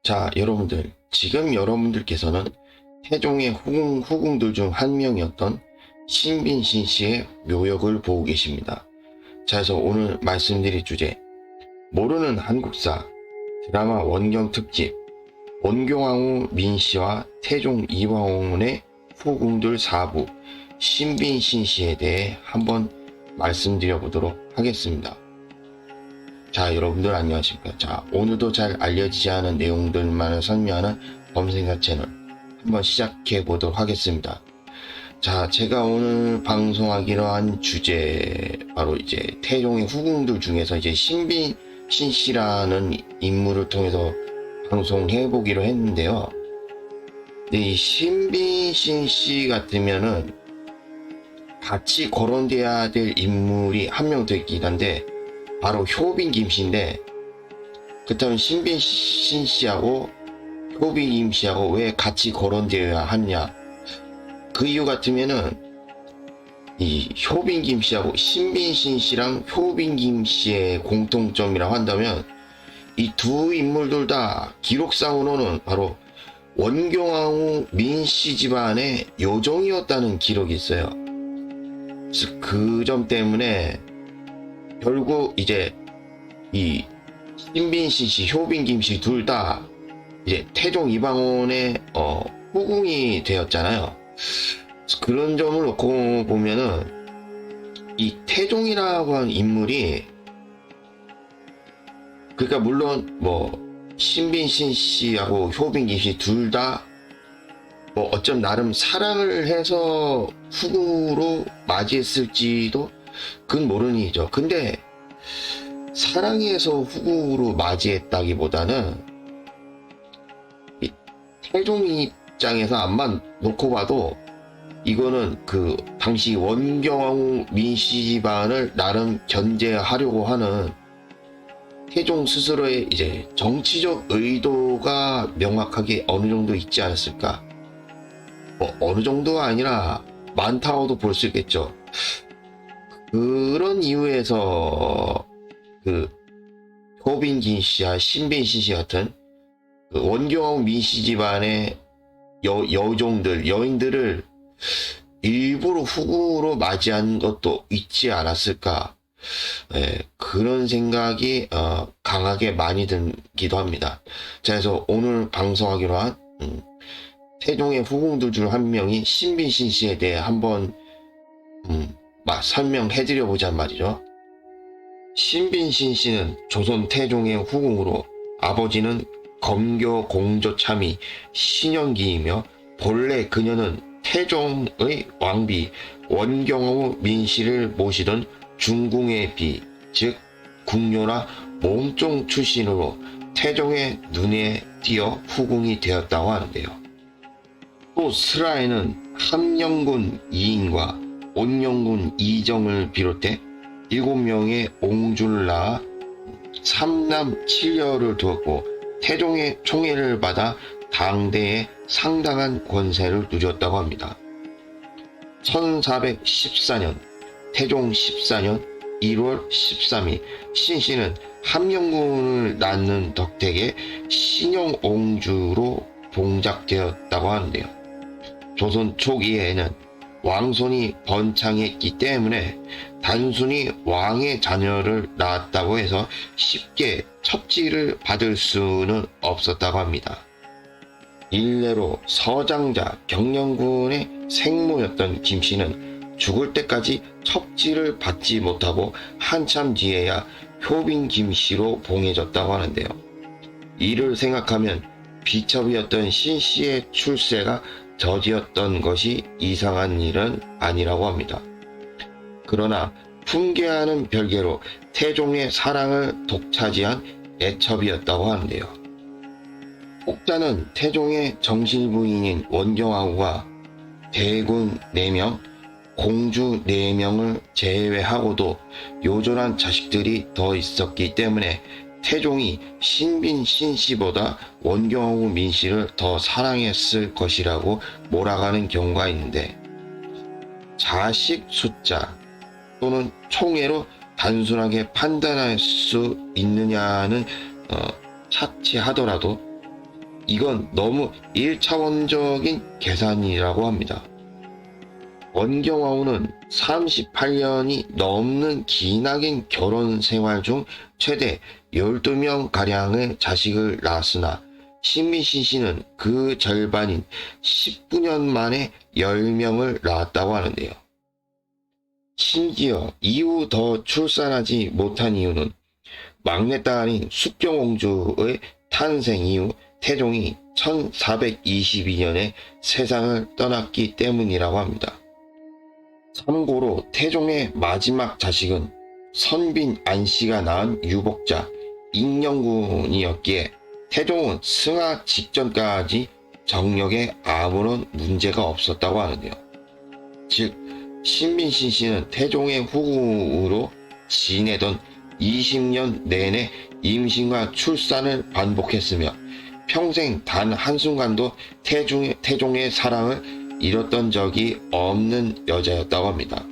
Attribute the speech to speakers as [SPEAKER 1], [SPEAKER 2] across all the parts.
[SPEAKER 1] 자, 여러분들, 지금 여러분들께서는 태종의 후궁들 중 한 명이었던 신빈신 씨의 묘역을 보고 계십니다. 자, 그래서 오늘 말씀드릴 주제, 모르는 한국사 드라마 원경 특집, 원경왕후 민씨와 태종 이황원의 후궁들 4부, 신빈신 씨에 대해 한번 말씀드려 보도록 하겠습니다. 자, 여러분들 안녕하십니까. 자, 오늘도 잘 알려지지 않은 내용들만을 설명하는 범생각 채널 한번 시작해 보도록 하겠습니다. 자, 제가 오늘 방송하기로 한 주제 바로 이제 태종의 후궁들 중에서 이제 신빈신 씨라는 인물을 통해서 방송해 보기로 했는데요. 근데 이 신빈신 씨 같으면은 같이 거론돼야 될 인물이 한 명 더 있긴 한데 바로 효빈 김씨인데, 그렇다면 신빈신 씨하고 효빈 김씨하고 왜 같이 거론되어야 하냐? 그 이유 같으면은 이 효빈 김씨하고 신빈신 씨랑 효빈 김씨의 공통점이라고 한다면 이 두 인물들 다 기록상으로는 바로 원경왕후 민씨 집안의 요정이었다는 기록이 있어요. 그 점 때문에 결국 이제 이 신빈신 씨, 효빈 김씨 둘 다 이제 태종 이방원의 후궁이 되었잖아요. 그런 점을 놓고 보면은 이 태종이라고 하는 인물이, 그러니까 물론 뭐 신빈신 씨하고 효빈 김씨 둘 다 뭐 어쩜 나름 사랑을 해서 후궁으로 맞이했을지도 그건 모르는 일이죠. 근데 사랑해서 후궁으로 맞이했다기보다는 이 태종 입장에서 암만 놓고 봐도 이거는 그 당시 원경왕후 민씨 집안을 나름 견제하려고 하는 태종 스스로의 이제 정치적 의도가 명확하게 어느 정도 있지 않았을까. 뭐 어느 정도가 아니라 많다고도 볼 수 있겠죠. 그런 이유에서 그 효빈 김씨와 신빈신 씨 같은 그 원경왕후 민씨 집안의 여인들을 일부러 후궁으로 맞이한 것도 있지 않았을까. 그런 생각이 강하게 많이 들기도 합니다. 자, 그래서 오늘 방송하기로 한 태종의 후궁들 중 한 명이 신빈신 씨에 대해 한번 설명해드려 보자 말이죠. 신빈신 씨는 조선 태종의 후궁으로 아버지는 검교 공조 참의 신영기이며 본래 그녀는 태종의 왕비 원경왕후 민씨를 모시던 중궁의 비, 즉 궁녀나 몸종 출신으로 태종의 눈에 띄어 후궁이 되었다고 하는데요. 또 스라에는 함영군 이인과 온영군 이정을 비롯해 7명의 옹주를 낳아 3남 7여를 두었고 태종의 총애를 받아 당대에 상당한 권세를 누렸다고 합니다. 1414년 태종 14년 1월 13일 신씨는 함영군을 낳는 덕택에 신영옹주로 봉작되었다고 하는데요. 조선 초기에는 왕손이 번창했기 때문에 단순히 왕의 자녀를 낳았다고 해서 쉽게 첩지를 받을 수는 없었다고 합니다. 일례로 서장자 경영군의 생모였던 김씨는 죽을 때까지 첩지를 받지 못하고 한참 뒤에야 효빈 김씨로 봉해졌다고 하는데요. 이를 생각하면 비첩이었던 신씨의 출세가 저지였던 것이 이상한 일은 아니라고 합니다. 그러나 훈계와는 별개로 태종의 사랑을 독차지한 애첩이었다고 하는데요. 혹자는 태종의 정실부인인 원경왕후가 대군 4명, 공주 4명을 제외하고도 요절한 자식들이 더 있었기 때문에 태종이 신빈신 씨보다 원경왕후 민씨를 더 사랑했을 것이라고 몰아가는 경우가 있는데, 자식 숫자 또는 총애로 단순하게 판단할 수 있느냐는 차치하더라도 이건 너무 1차원적인 계산이라고 합니다. 원경화후는 38년이 넘는 기나긴 결혼 생활 중 최대 12명가량의 자식을 낳았으나 신민신 씨는 그 절반인 19년 만에 10명을 낳았다고 하는데요. 심지어 이후 더 출산하지 못한 이유는 막내딸인 숙경공주의 탄생 이후 태종이 1422년에 세상을 떠났기 때문이라고 합니다. 참고로 태종의 마지막 자식은 선빈 안씨가 낳은 유복자 인영군이었기에 태종은 승하 직전까지 정력에 아무런 문제가 없었다고 하는데요. 즉 신민신 씨는 태종의 후궁으로 지내던 20년 내내 임신과 출산을 반복했으며 평생 단 한순간도 태종의 사랑을 잃었던 적이 없는 여자였다고 합니다.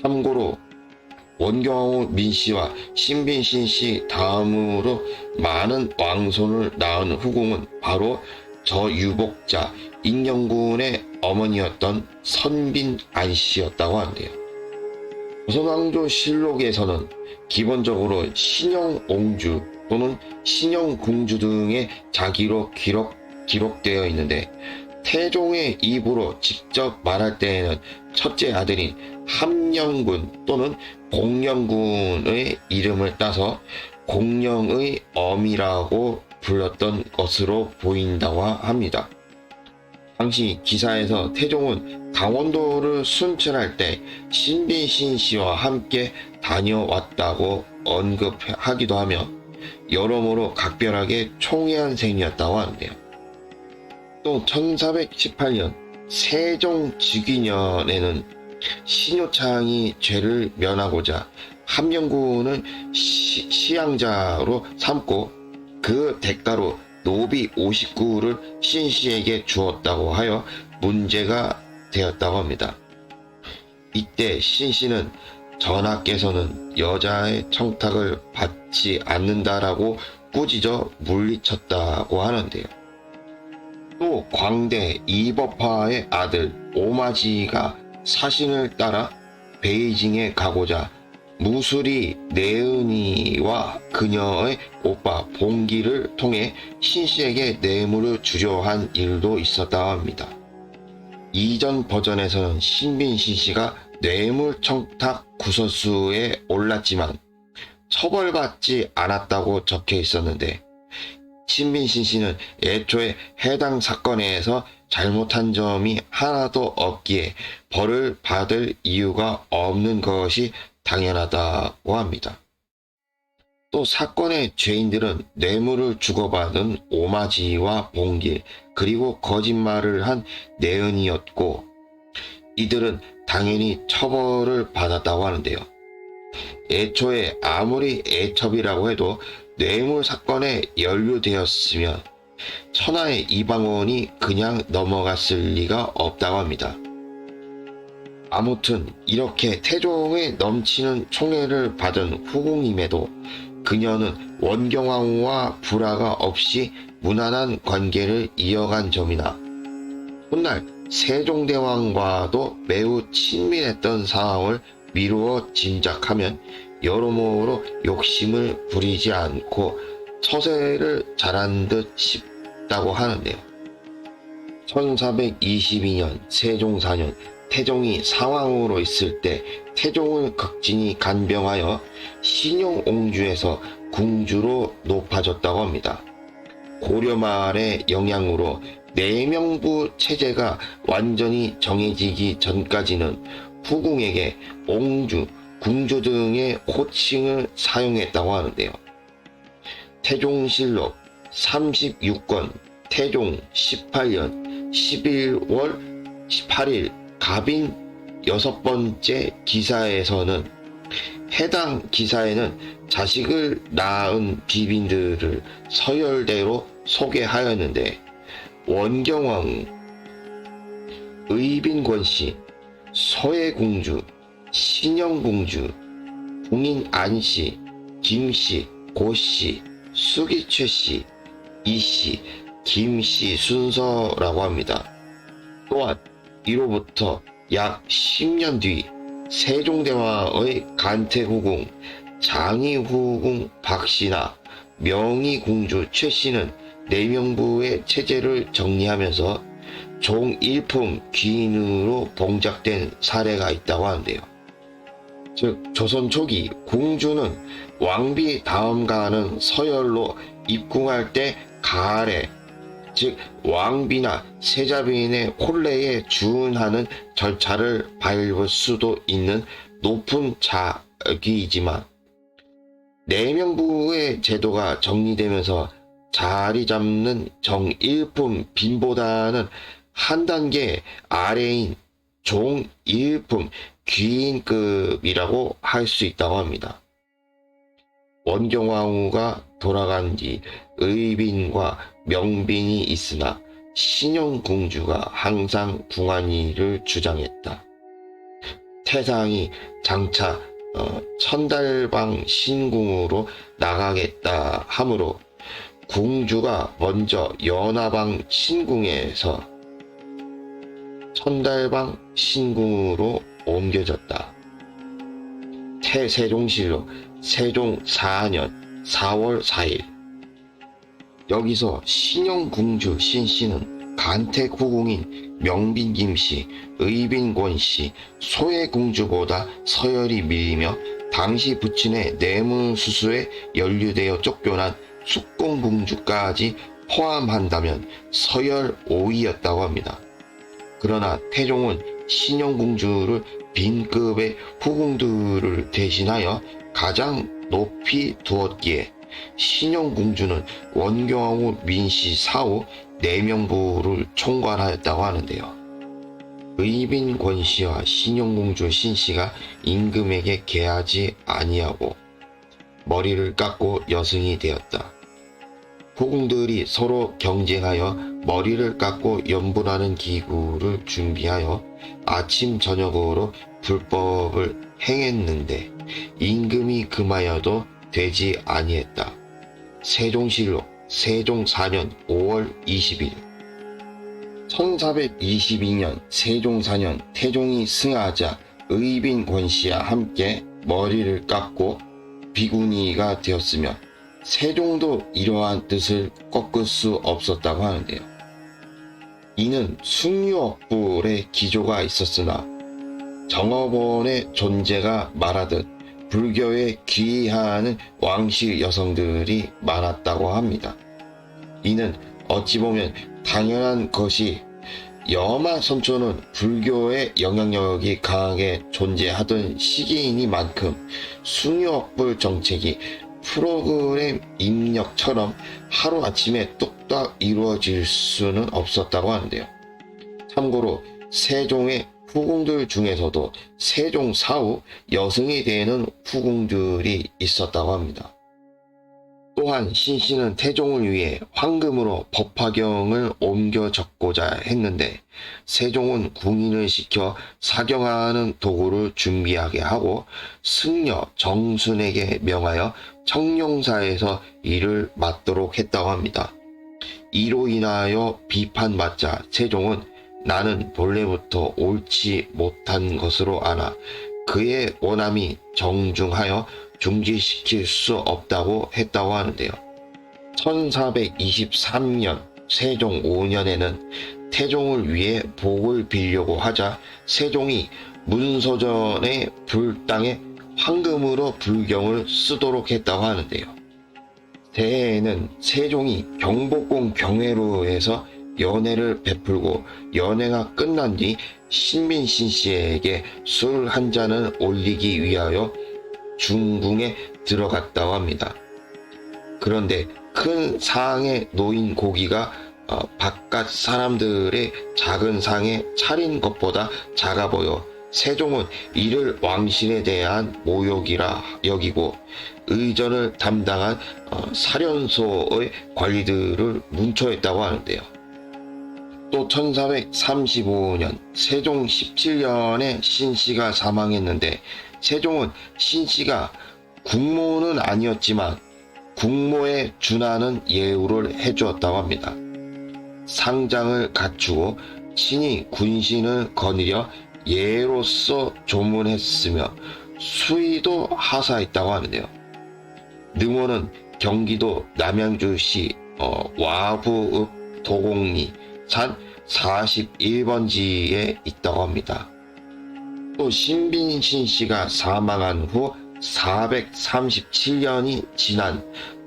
[SPEAKER 1] 참고로 원경화후 민씨와 신빈신 씨 다음으로 많은 왕손을 낳은 후궁은 바로 저 유복자 인영군의 어머니였던 선빈 안씨였다고 하는데요. 조선왕조실록에서는 기본적으로 신영옹주 또는 신영궁주 등의 자기로 기록되어 있는데 태종의 입으로 직접 말할 때에는 첫째 아들인 함영군 또는 공영군의 이름을 따서 공영의 어미라고 불렀던 것으로 보인다고 합니다. 당시 기사에서 태종은 강원도를 순찰할 때 신빈신 씨와 함께 다녀왔다고 언급하기도 하며 여러모로 각별하게 총애한 셈이었다고 하는데요. 또 1418년 세종 즉위년에는 신효창이 죄를 면하고자 함영군을 시양자로 삼고 그 대가로 노비 59를 신씨에게 주었다고 하여 문제가 되었다고 합니다. 이때 신씨는 전하께서는 여자의 청탁을 받지 않는다라고 꾸짖어 물리쳤다고 하는데요. 또 광대 이법화의 아들 오마지가 사신을 따라 베이징에 가고자 무술이 내은이와 그녀의 오빠 봉기를 통해 신씨에게 뇌물을 주려 한 일도 있었다고 합니다. 이전 버전에서는 신빈신 씨가 뇌물 청탁 구설수에 올랐지만 처벌받지 않았다고 적혀 있었는데 신빈신 씨는 애초에 해당 사건에서 잘못한 점이 하나도 없기에 벌을 받을 이유가 없는 것이 당연하다고 합니다. 또 사건의 죄인들은 뇌물을 주고받은 오마지와 봉길 그리고 거짓말을 한 내은이었고 이들은 당연히 처벌을 받았다고 하는데요. 애초에 아무리 애첩이라고 해도 뇌물 사건에 연루되었으면 천하의 이방원이 그냥 넘어갔을 리가 없다고 합니다. 아무튼 이렇게 태종의 넘치는 총애를 받은 후궁임에도 그녀는 원경화후와 불화가 없이 무난한 관계를 이어간 점이나 훗날 세종대왕과도 매우 친밀했던 상황을 미루어 짐작하면 여러모로 욕심을 부리지 않고 처세를 잘한 듯 싶다고 하는데요. 1422년 세종 4년 태종이 상왕으로 있을 때 태종을 극진히 간병하여 신용옹주에서 궁주로 높아졌다고 합니다. 고려 말의 영향으로 내명부 체제가 완전히 정해지기 전까지는 후궁에게 옹주, 궁주 등의 호칭을 사용했다고 하는데요. 태종실록 36권 태종 18년 11월 18일 갑인 6번째 기사에서는 해당 기사에는 자식을 낳은 비빈들을 서열대로 소개하였는데 원경왕, 의빈권씨, 서해공주, 신영공주, 궁인안씨, 김씨, 고씨, 수기최씨, 이씨, 김씨 순서라고 합니다. 또한 이로부터 약 10년 뒤 세종대왕의 간태후궁, 장의후궁 박씨나 명의공주 최씨는 내명부의 체제를 정리하면서 종일품 귀인으로 봉작된 사례가 있다고 하는데요. 즉 조선 초기 공주는 왕비 다음가는 서열로 입궁할 때 가례, 즉 왕비나 세자비인의 혼례에 준하는 절차를 밟을 수도 있는 높은 자기이지만 내명부의 제도가 정리되면서 자리 잡는 정일품 빈보다는 한 단계 아래인 종일품 귀인급이라고 할 수 있다고 합니다. 원경왕후가 돌아간 뒤 의빈과 명빈이 있으나 신영공주가 항상 궁안이를 주장했다. 태상이 장차 천달방 신궁으로 나가겠다 하므로 공주가 먼저 연화방 신궁에서 천달방 신궁으로 옮겨졌다. 태세종실록 세종 4년 4월 4일. 여기서 신영공주 신씨는 간택후궁인 명빈김씨, 의빈권씨, 소혜공주보다 서열이 밀리며 당시 부친의 내문수수에 연루되어 쫓겨난 숙공공주까지 포함한다면 서열 5위였다고 합니다. 그러나 태종은 신영공주를 빈급의 후궁들을 대신하여 가장 높이 두었기에 신영공주는 원경왕후 민씨 사후 내명부를 총괄하였다고 하는데요. 의빈 권씨와 신영공주 신씨가 임금에게 계하지 아니하고 머리를 깎고 여승이 되었다. 후궁들이 서로 경쟁하여 머리를 깎고 연분하는 기구를 준비하여 아침 저녁으로 불법을 행했는데 임금이 금하여도 되지 아니했다. 세종실록 세종 4년 5월 20일. 1422년 세종 4년 태종이 승하자 의빈 권씨와 함께 머리를 깎고 비구니가 되었으며 세종도 이러한 뜻을 꺾을 수 없었다고 하는데요. 이는 숭유억불의 기조가 있었으나 정업원의 존재가 말하듯 불교에 귀의하는 왕실 여성들이 많았다고 합니다. 이는 어찌 보면 당연한 것이 여마선초는 불교의 영향력이 강하게 존재하던 시기이니만큼 숭유억불 정책이 프로그램 입력처럼 하루아침에 뚝딱 이루어질 수는 없었다고 하는데요. 참고로 세종의 후궁들 중에서도 세종 사후 여승이 되는 후궁들이 있었다고 합니다. 또한 신씨는 태종을 위해 황금으로 법화경을 옮겨 적고자 했는데 세종은 궁인을 시켜 사경하는 도구를 준비하게 하고 승려 정순에게 명하여 청룡사에서 일을 맡도록 했다고 합니다. 이로 인하여 비판받자 세종은 나는 본래부터 옳지 못한 것으로 아나 그의 원함이 정중하여 중지시킬 수 없다고 했다고 하는데요. 1423년 세종 5년에는 태종을 위해 복을 빌려고 하자 세종이 문서전의 불당에 황금으로 불경을 쓰도록 했다고 하는데요. 새해에는 세종이 경복궁 경회로에서 연회를 베풀고 연회가 끝난 뒤 신빈 신씨에게 술 한 잔을 올리기 위하여 중궁에 들어갔다고 합니다. 그런데 큰 상에 놓인 고기가 바깥 사람들의 작은 상에 차린 것보다 작아 보여 세종은 이를 왕실에 대한 모욕이라 여기고 의전을 담당한 사련소의 관리들을 문초했다고 하는데요. 또 1435년 세종 17년에 신씨가 사망했는데 세종은 신씨가 국모는 아니었지만 국모에 준하는 예우를 해주었다고 합니다. 상장을 갖추고 친히 군신을 거느려 예로서 조문했으며 수의도 하사했다고 하는데요. 능원은 경기도 남양주시 와부읍 도곡리 산 41번지에 있다고 합니다. 또 신빈신 씨가 사망한 후 437년이 지난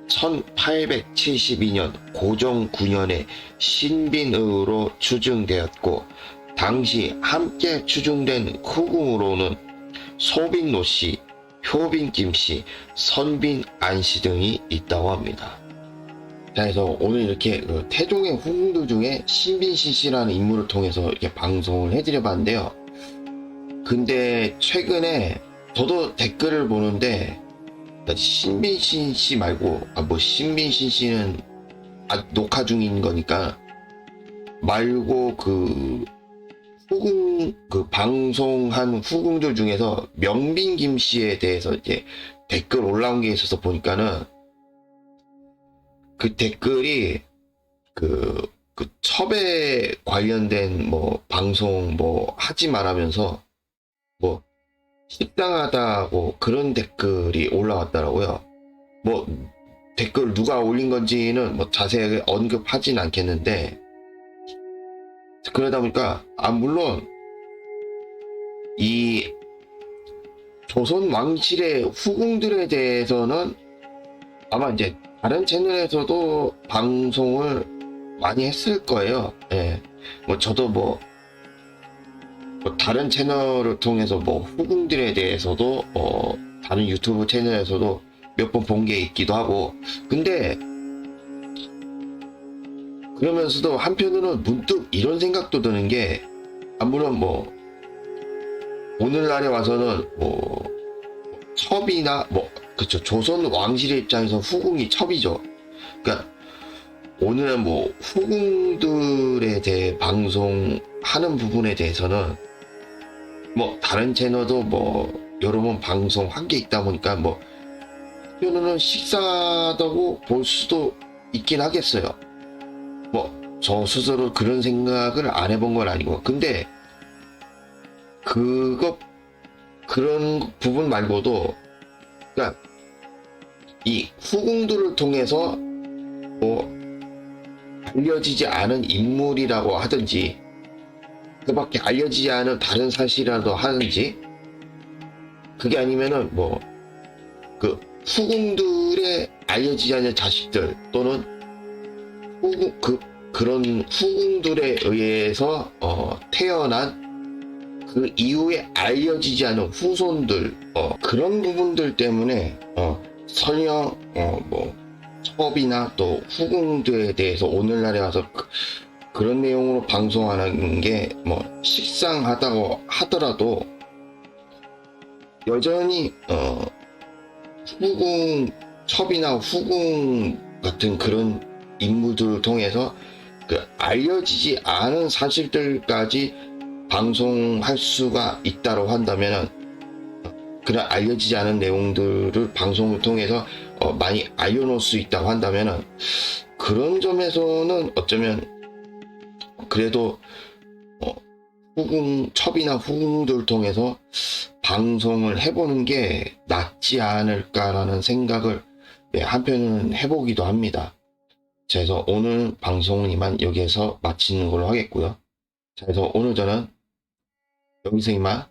[SPEAKER 1] 1872년 고종 9년에 신빈으로 추증되었고, 당시 함께 추증된 후궁으로는 소빈노 씨, 효빈 김씨, 선빈 안씨 등이 있다고 합니다. 자, 그래서 오늘 이렇게 태종의 후궁들 중에 신빈신 씨라는 인물을 통해서 이렇게 방송을 해드려 봤는데요. 근데 최근에 저도 댓글을 보는데 신빈신 씨 말고 신빈신 씨는 녹화 중인 거니까 말고 후궁 방송한 후궁들 중에서 명빈 김 씨에 대해서 이제 댓글 올라온 게 있어서 보니까는 그 댓글이 첩에 관련된 방송 하지 말라면서 식상하다고 그런 댓글이 올라왔더라고요. 댓글 누가 올린 건지는 자세하게 언급하진 않겠는데, 그러다 보니까 물론 이 조선 왕실의 후궁들에 대해서는 아마 이제 다른 채널에서도 방송을 많이 했을 거예요. 예. 저도 다른 채널을 통해서 후궁들에 대해서도 다른 유튜브 채널에서도 몇 번 본 게 있기도 하고, 근데 그러면서도 한편으로는 문득 이런 생각도 드는 게, 물론 오늘날에 와서는 첩이나 그쵸, 조선 왕실의 입장에서 후궁이 첩이죠. 그러니까 오늘은 후궁들에 대해 방송하는 부분에 대해서는 다른 채널도 여러 번 방송한 게 있다 보니까 한편으로는 식사하다고 볼 수도 있긴 하겠어요. 저 스스로 그런 생각을 안 해본 건 아니고, 근데 그런 부분 말고도, 그러니까 이 후궁들을 통해서 알려지지 않은 인물이라고 하든지, 그밖에 알려지지 않은 다른 사실이라도 하든지, 그게 아니면은 후궁들의 알려지지 않은 자식들 또는 그런 후궁들에 의해서 태어난 그 이후에 알려지지 않은 후손들, 그런 부분들 때문에 설령 첩이나 또 후궁들에 대해서 오늘날에 와서 그런 내용으로 방송하는 게 식상하다고 하더라도, 여전히 첩이나 후궁 같은 그런 인물들을 통해서 알려지지 않은 사실들까지 방송할 수가 있다고 한다면, 그런 알려지지 않은 내용들을 방송을 통해서 많이 알려놓을 수 있다고 한다면, 그런 점에서는 어쩌면 그래도 첩이나 후궁들을 통해서 방송을 해보는 게 낫지 않을까라는 생각을 한편은 해보기도 합니다. 자, 그래서 오늘 방송은 이만 여기에서 마치는 걸로 하겠고요. 자, 그래서 오늘 저는 여기서 이만